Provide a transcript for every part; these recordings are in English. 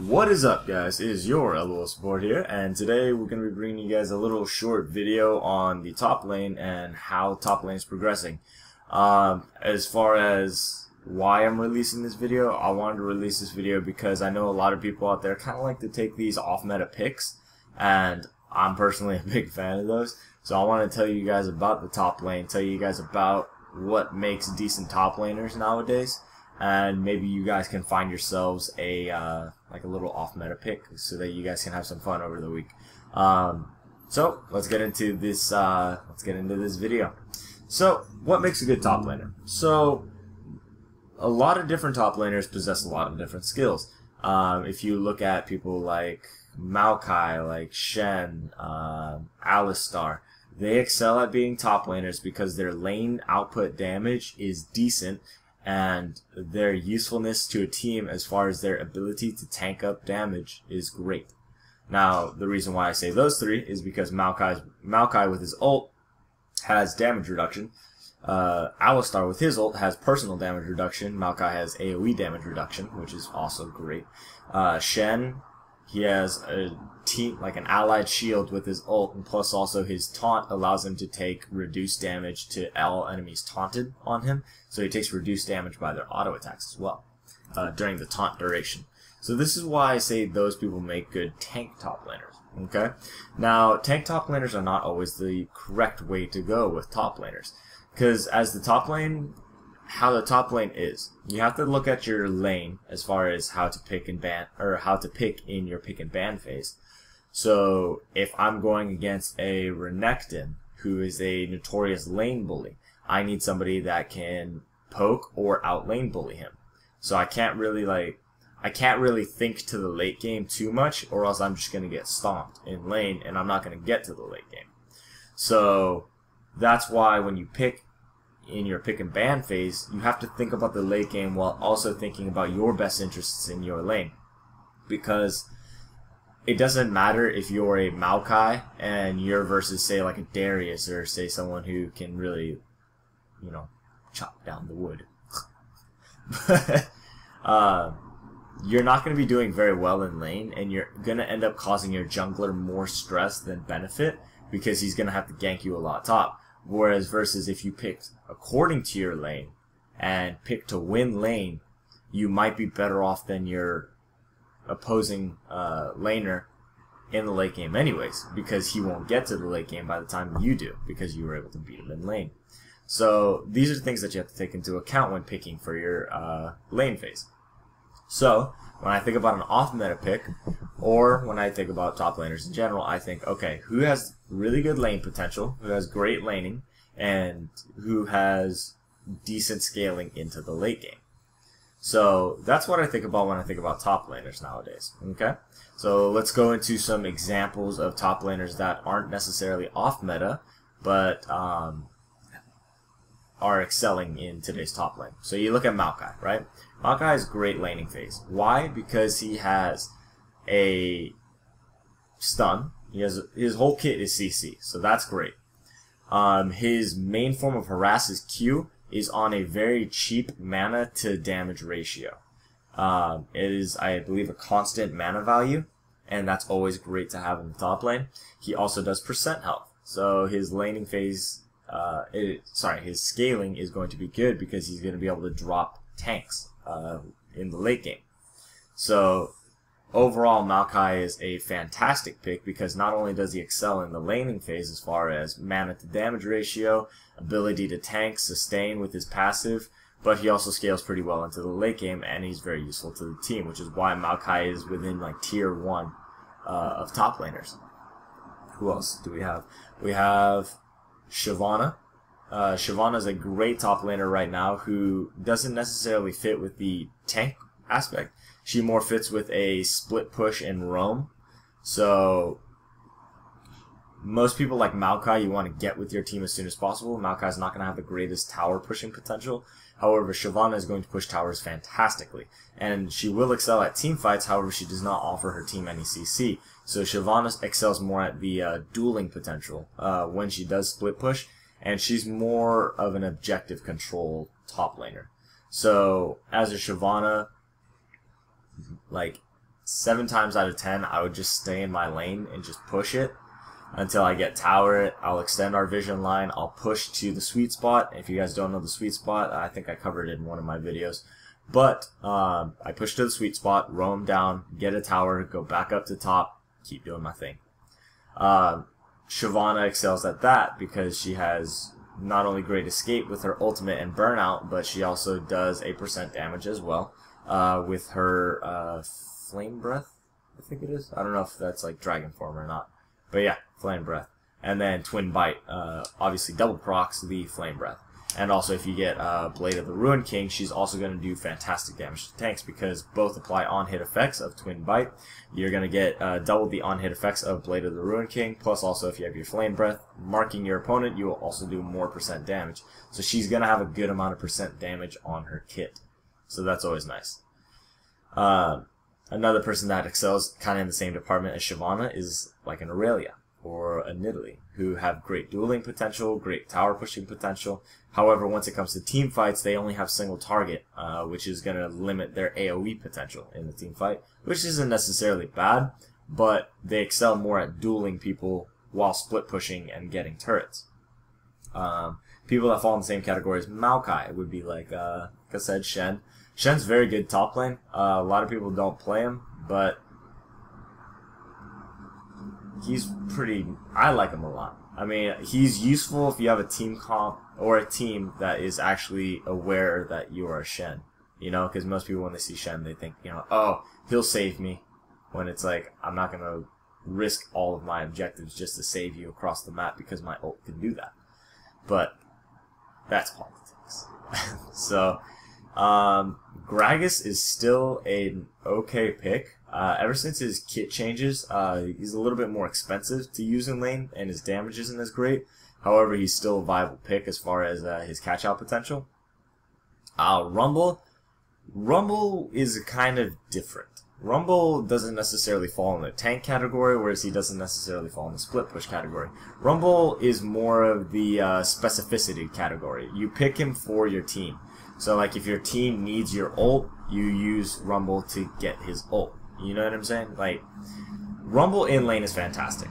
What is up, guys? It is your LOL Support here, and today we're going to be bringing you guys a little short video on the top lane and how top lane is progressing. As far as why I'm releasing this video, I wanted to release this video because I know a lot of people out there kind of like to take these off-meta picks, and I'm personally a big fan of those. So I want to tell you guys about the top lane, tell you guys about what makes decent top laners nowadays. And maybe you guys can find yourselves a like a little off meta pick so that you guys can have some fun over the week. So let's get into this. Video. So what makes a good top laner? So a lot of different top laners possess a lot of different skills. If you look at people like Maokai, like Shen, Alistar, they excel at being top laners because their lane output damage is decent, and their usefulness to a team as far as their ability to tank up damage is great. Now, the reason why I say those three is because Maokai with his ult has damage reduction. Alistar with his ult has personal damage reduction. Maokai has AoE damage reduction, which is also great. Shen, he has a team, like an allied shield with his ult, and plus also his taunt allows him to take reduced damage to all enemies taunted on him. So he takes reduced damage by their auto attacks as well during the taunt duration. So this is why I say those people make good tank top laners. Okay, now tank top laners are not always the correct way to go with top laners, because as the top lane, how the top lane is, you have to look at your lane as far as how to pick and ban, or how to pick in your pick and ban phase. So if I'm going against a Renekton, who is a notorious lane bully, I need somebody that can poke or out lane bully him. So I can't really think to the late game too much, or else I'm just gonna get stomped in lane and I'm not gonna get to the late game. So that's why when you pick in your pick and ban phase, you have to think about the late game while also thinking about your best interests in your lane. Because it doesn't matter if you're a Maokai and you're versus, say, like a Darius, or say someone who can really, you know, chop down the wood. You're not going to be doing very well in lane, and you're going to end up causing your jungler more stress than benefit, because he's going to have to gank you a lot top. Whereas versus if you picked according to your lane and pick to win lane, you might be better off than your opposing laner in the late game anyways, because he won't get to the late game by the time you do, because you were able to beat him in lane. So these are things that you have to take into account when picking for your lane phase. So when I think about an off-meta pick, or when I think about top laners in general, I think, okay, who has really good lane potential, who has great laning, and who has decent scaling into the late game. So that's what I think about when I think about top laners nowadays. Okay, so let's go into some examples of top laners that aren't necessarily off-meta, but are excelling in today's top lane. So you look at Maokai, right? Maokai has great laning phase. Why? Because he has a stun. He has his whole kit is CC, so that's great. His main form of harass, his Q, is on a very cheap mana to damage ratio. It is, I believe, a constant mana value, and that's always great to have in the top lane. He also does percent health, so his laning phase, his scaling is going to be good because he's going to be able to drop tanks in the late game. So overall, Maokai is a fantastic pick because not only does he excel in the laning phase as far as mana to damage ratio, ability to tank, sustain with his passive, but he also scales pretty well into the late game, and he's very useful to the team, which is why Maokai is within like tier 1 of top laners. Who else do we have? We have Shyvana. Shyvana is a great top laner right now who doesn't necessarily fit with the tank aspect. She more fits with a split push and roam. So most people like Maokai, you want to get with your team as soon as possible. Maokai is not going to have the greatest tower pushing potential. However, Shyvana is going to push towers fantastically, and she will excel at team fights. However, she does not offer her team any CC. So Shyvana excels more at the dueling potential when she does split push, and she's more of an objective control top laner. So as a Shyvana, like 7 times out of 10, I would just stay in my lane and just push it until I get tower. I'll extend our vision line. I'll push to the sweet spot. If you guys don't know the sweet spot, I think I covered it in one of my videos. But I push to the sweet spot, roam down, get a tower, go back up to top, keep doing my thing. Shyvana excels at that because she has not only great escape with her ultimate and burnout, but she also does 8% damage as well with her flame breath, I think it is. I don't know if that's like dragon form or not. But yeah, flame breath. And then twin bite, obviously double procs the flame breath. And also if you get Blade of the Ruined King, she's also going to do fantastic damage to tanks because both apply on-hit effects of twin bite. You're going to get double the on-hit effects of Blade of the Ruined King, plus also if you have your flame breath, marking your opponent, you will also do more % damage. So she's going to have a good amount of % damage on her kit. So that's always nice. Another person that excels kind of in the same department as Shyvana is like an Aurelia or a Nidalee, who have great dueling potential, great tower pushing potential. However, once it comes to team fights, they only have single target, which is going to limit their AoE potential in the team fight, which isn't necessarily bad, but they excel more at dueling people while split pushing and getting turrets. People that fall in the same category as Maokai would be like I said, Shen. Shen's very good top lane. A lot of people don't play him, but he's pretty... I like him a lot. I mean, he's useful if you have a team comp or a team that is actually aware that you are Shen. You know, because most people when they see Shen, they think, you know, oh, he'll save me. When it's like, I'm not going to risk all of my objectives just to save you across the map because my ult can do that. But that's politics. So... Gragas is still an okay pick. Ever since his kit changes, he's a little bit more expensive to use in lane, and his damage isn't as great. However, he's still a viable pick as far as his catch-out potential. Rumble is kind of different. Rumble doesn't necessarily fall in the tank category, whereas he doesn't necessarily fall in the split push category. Rumble is more of the specificity category. You pick him for your team. So, like, if your team needs your ult, you use Rumble to get his ult. You know what I'm saying? Like, Rumble in lane is fantastic.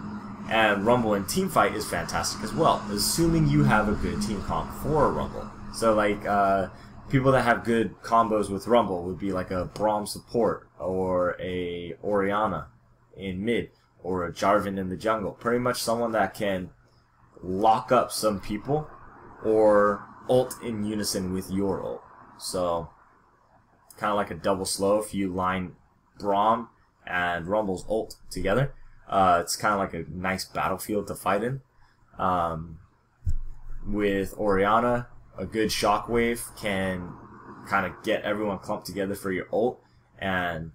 And Rumble in teamfight is fantastic as well, assuming you have a good team comp for a Rumble. So, like, people that have good combos with Rumble would be like a Braum support, or a Orianna in mid, or a Jarvan in the jungle. Pretty much someone that can lock up some people, or ult in unison with your ult. So, kind of like a double slow if you line Braum and Rumble's ult together. It's kind of like a nice battlefield to fight in. With Orianna, a good shockwave can kind of get everyone clumped together for your ult and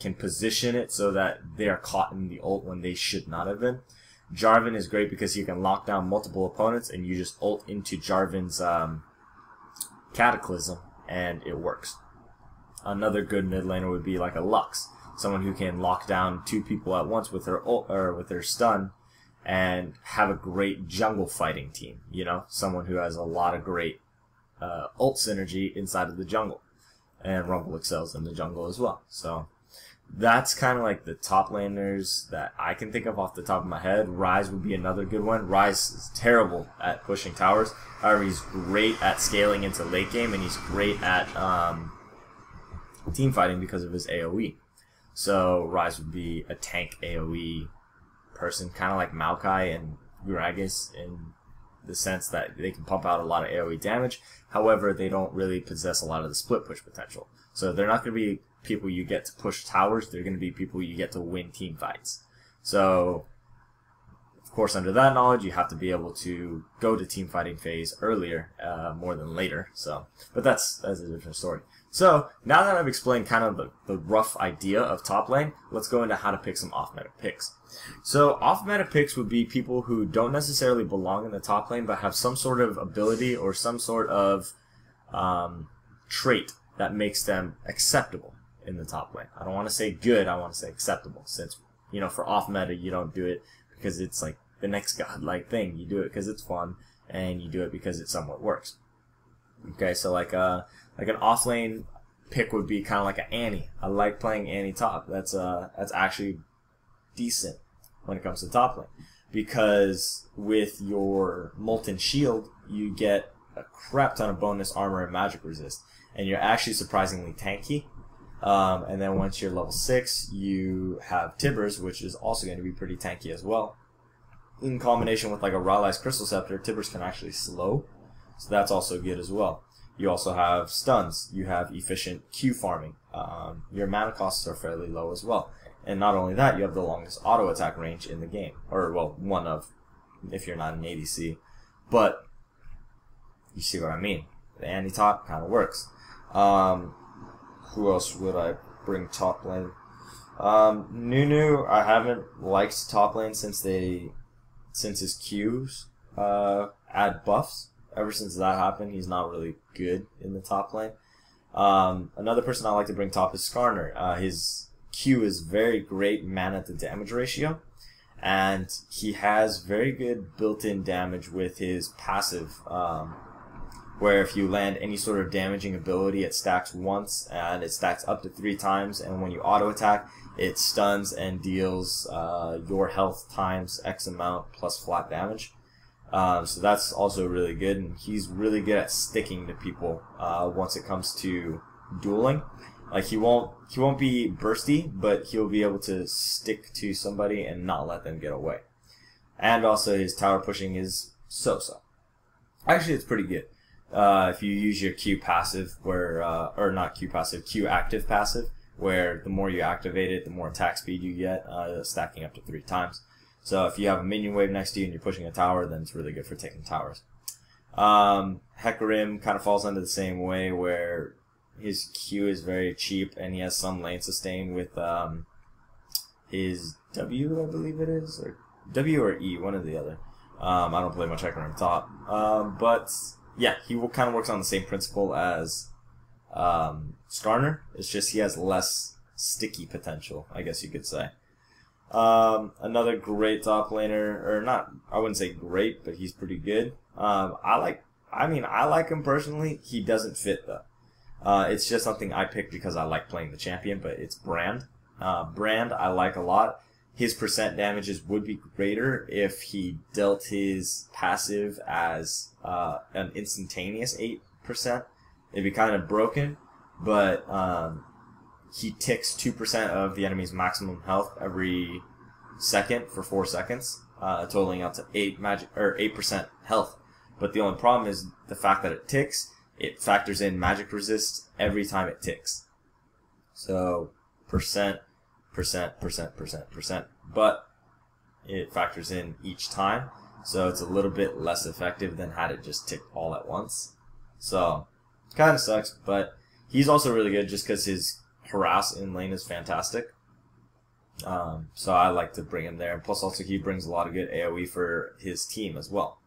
can position it so that they are caught in the ult when they should not have been. Jarvan is great because you can lock down multiple opponents and you just ult into Jarvan's Cataclysm and it works. Another good mid laner would be like a Lux, someone who can lock down 2 people at once with her ult or with her stun and have a great jungle fighting team. You know, someone who has a lot of great ult synergy inside of the jungle, and Rumble excels in the jungle as well. So that's kind of like the top laners that I can think of off the top of my head. Ryze would be another good one. Ryze is terrible at pushing towers. However, he's great at scaling into late game, and he's great at team fighting because of his AoE. So Ryze would be a tank AoE person, kind of like Maokai and Gragas in the sense that they can pump out a lot of AoE damage. However, they don't really possess a lot of the split push potential. So they're not going to be people you get to push towers, they're going to be people you get to win team fights. So, of course, under that knowledge, you have to be able to go to team fighting phase earlier, more than later. So, but that's a different story. So, now that I've explained kind of the rough idea of top lane, let's go into how to pick some off-meta picks. So, off-meta picks would be people who don't necessarily belong in the top lane, but have some sort of ability or some sort of trait that makes them acceptable in the top lane. I don't want to say good, I want to say acceptable, since, you know, for off-meta, you don't do it because it's like the next godlike thing. You do it because it's fun, and you do it because it somewhat works. Okay, so like an off-lane pick would be kind of like an Annie. I like playing Annie top. That's actually decent when it comes to top lane, because with your Molten Shield you get a crap ton of bonus armor and magic resist, and you're actually surprisingly tanky. And then once you're level 6, you have Tibbers, which is also going to be pretty tanky as well. In combination with like a Rylai's Crystal Scepter, Tibbers can actually slow, so that's also good as well. You also have stuns. You have efficient Q farming. Your mana costs are fairly low as well. And not only that, you have the longest auto attack range in the game. Or, well, one of, if you're not an ADC. But, you see what I mean. The anti-top kind of works. Who else would I bring top lane? Nunu, I haven't liked top lane since his Qs add buffs. Ever since that happened, he's not really good in the top lane. Another person I like to bring top is Skarner. His Q is very great mana to damage ratio, and he has very good built-in damage with his passive, where if you land any sort of damaging ability, it stacks once, and it stacks up to 3 times, and when you auto-attack, it stuns and deals your health times X amount plus flat damage. So that's also really good, and he's really good at sticking to people once it comes to dueling. Like he won't be bursty, but he'll be able to stick to somebody and not let them get away. And also his tower pushing is so-so. Actually, it's pretty good. If you use your Q passive, where or not Q passive, Q active passive, where the more you activate it, the more attack speed you get, stacking up to 3 times. So if you have a minion wave next to you and you're pushing a tower, then it's really good for taking towers. Hecarim kind of falls under the same way, where his Q is very cheap and he has some lane sustain with his W, I believe it is, or W or E, one or the other. I don't play much Hecarim top, but yeah, he kind of works on the same principle as Skarner. It's just he has less sticky potential, I guess you could say. Another great top laner, or not, I wouldn't say great, but he's pretty good. I like him personally. He doesn't fit though. It's just something I picked because I like playing the champion, but it's Brand. Brand I like a lot. His percent damages would be greater if he dealt his passive as an instantaneous 8%. It'd be kind of broken, but he ticks 2% of the enemy's maximum health every second for 4 seconds, totaling out to 8% health. But the only problem is the fact that it ticks. It factors in magic resist every time it ticks. So percent, but it factors in each time. So it's a little bit less effective than had it just ticked all at once. So kind of sucks, but he's also really good just because his harass in lane is fantastic. So I like to bring him there. And plus also he brings a lot of good AoE for his team as well.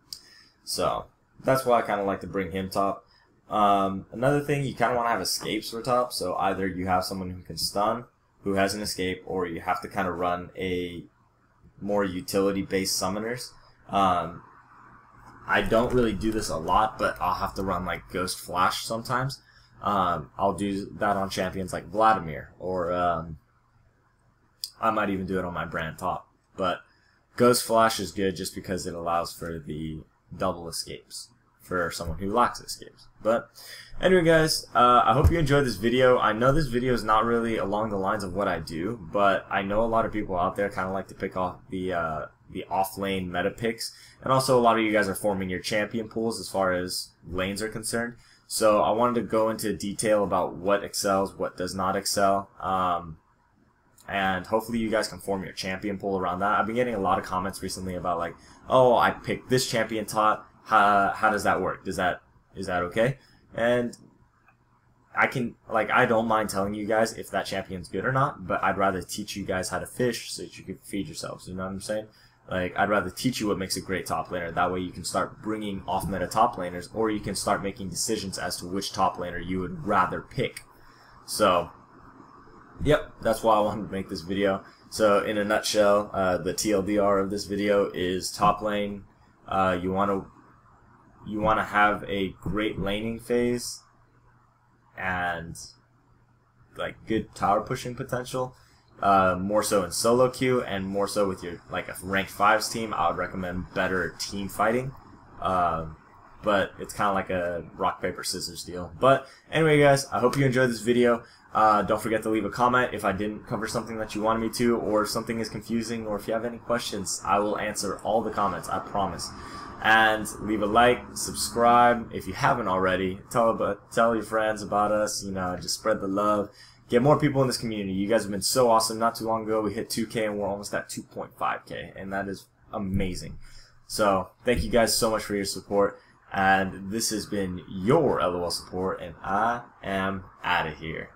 So that's why I kind of like to bring him top. Another thing, you kind of want to have escapes for top. So either you have someone who can stun, who has an escape, or you have to kind of run a more utility-based summoners. I don't really do this a lot, but I'll have to run like Ghost Flash sometimes. I'll do that on champions like Vladimir, or I might even do it on my Brand top. But Ghost Flash is good just because it allows for the double escapes for someone who lacks escapes. But anyway, guys, I hope you enjoyed this video. I know this video is not really along the lines of what I do, but I know a lot of people out there kind of like to pick off the off-lane meta picks, and also a lot of you guys are forming your champion pools as far as lanes are concerned. So I wanted to go into detail about what excels, what does not excel, and hopefully you guys can form your champion pool around that. I've been getting a lot of comments recently about like, oh, I picked this champion top. How does that work? Is that okay? And I don't mind telling you guys if that champion's good or not, but I'd rather teach you guys how to fish so that you can feed yourselves. You know what I'm saying? Like, I'd rather teach you what makes a great top laner. That way you can start bringing off-meta top laners, or you can start making decisions as to which top laner you would rather pick. So, yep, that's why I wanted to make this video. So, in a nutshell, the TLDR of this video is top lane. You want to have a great laning phase, and like good tower pushing potential. More so in solo queue, and more so with your like a ranked 5s team, I would recommend better team fighting. But it's kind of like a rock paper scissors deal. But anyway, guys, I hope you enjoyed this video. Don't forget to leave a comment if I didn't cover something that you wanted me to, or if something is confusing, or if you have any questions. I will answer all the comments, I promise. And leave a like, subscribe if you haven't already. Tell your friends about us. You know, just spread the love. Get more people in this community. You guys have been so awesome. Not too long ago, we hit 2K, and we're almost at 2.5K, and that is amazing. So thank you guys so much for your support. And this has been your LOL support, and I am out of here.